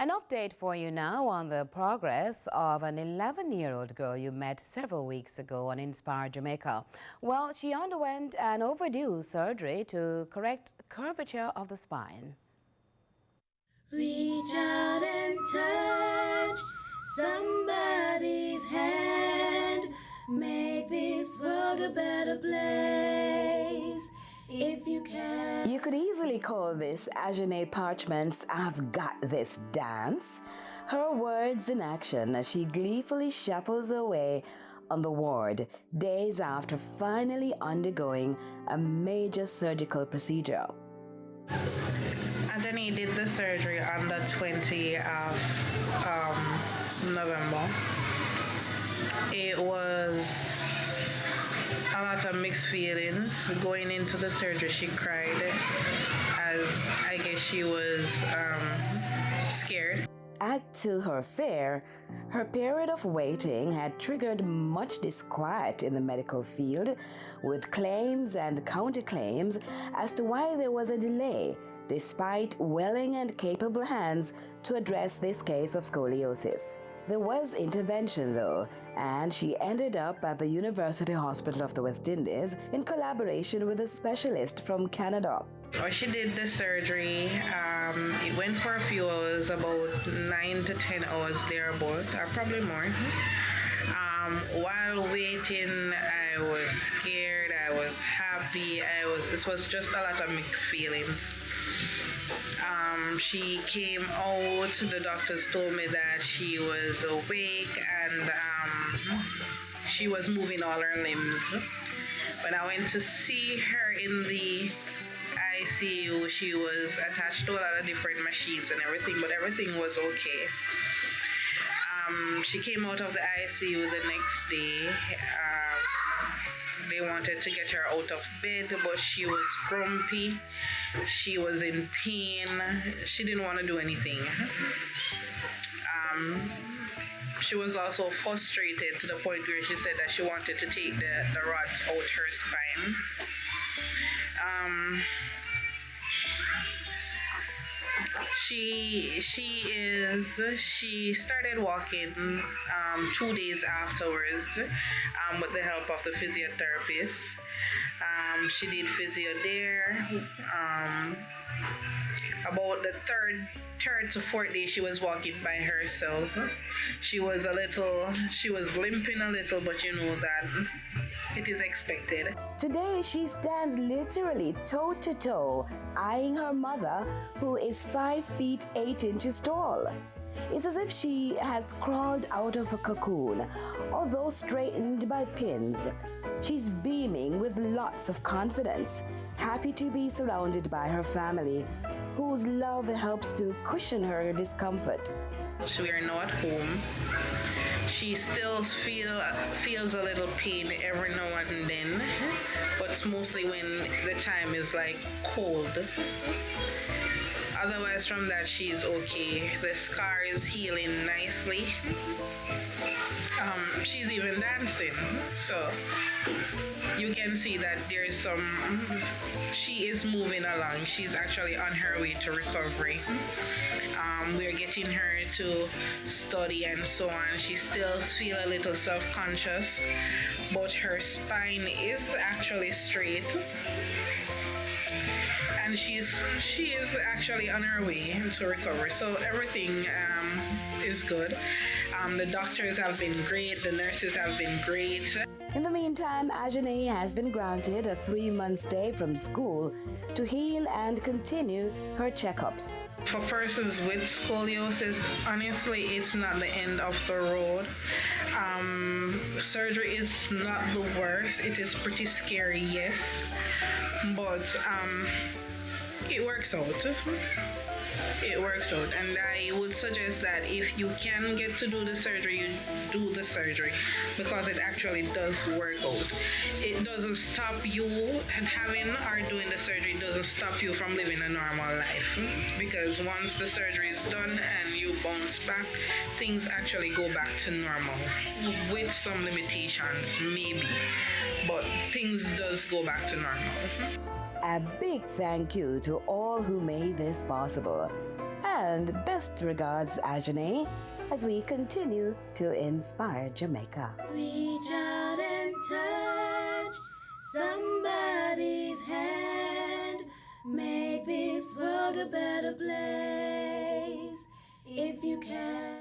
An update for you now on the progress of an 11-year-old girl you met several weeks ago on Inspire Jamaica. Well, she underwent an overdue surgery to correct curvature of the spine. Reach out and touch somebody's hand. Make this world a better place. If you can. You could easily call this Ajane Parchment's I've Got This dance. Her words in action as she gleefully shuffles away on the ward days after finally undergoing a major surgical procedure. Ajane did the surgery on the 20th of November. It was a lot of mixed feelings. Going into the surgery, she cried as I guess she was scared. Add to her fear, her period of waiting had triggered much disquiet in the medical field, with claims and counterclaims as to why there was a delay, despite willing and capable hands to address this case of scoliosis. There was intervention though, and she ended up at the University Hospital of the West Indies in collaboration with a specialist from Canada. Well, she did the surgery. It went for a few hours, about 9 to 10 hours thereabout, or probably more. While waiting, I was scared, I was happy, it was just a lot of mixed feelings. She came out, the doctors told me that she was awake and she was moving all her limbs. When I went to see her in the ICU, she was attached to a lot of different machines and everything, but everything was okay. She came out of the ICU the next day. They wanted to get her out of bed, but she was grumpy. She was in pain. She didn't want to do anything. She was also frustrated to the point where she said that she wanted to take the rods out her spine. She started walking 2 days afterwards with the help of the physiotherapist. She did physio there. About the third to fourth day, she was walking by herself. She was limping a little, but you know that it is expected. Today, she stands literally toe-to-toe, eyeing her mother, who is 5 feet 8 inches tall. It's as if she has crawled out of a cocoon, although straightened by pins. She's beaming with lots of confidence, happy to be surrounded by her family, whose love helps to cushion her discomfort. We are not home. She still feels a little pain every now and then, but it's mostly when the time is like cold. Otherwise from that, she's okay. The scar is healing nicely. She's even dancing, so you can see that there is she is moving along. She's actually on her way to recovery. We're getting her to study and so on. She still feels a little self-conscious, but her spine is actually straight. And she is actually on her way to recover. So everything is good. The doctors have been great. The nurses have been great. In the meantime, Ajane has been granted a 3-month stay from school to heal and continue her checkups. For persons with scoliosis, honestly, it's not the end of the road. Surgery is not the worst. It is pretty scary, yes, but it works out. It works out, and I would suggest that if you can get to do the surgery, you do the surgery, because it actually does work out. It doesn't stop you, and having or doing the surgery doesn't stop you from living a normal life, because once the surgery is done and you bounce back, things actually go back to normal, with some limitations maybe, but things does go back to normal. A big thank you to all who made this possible. And best regards, Ajane, as we continue to inspire Jamaica. Reach out and touch somebody's hand. Make this world a better place if you can.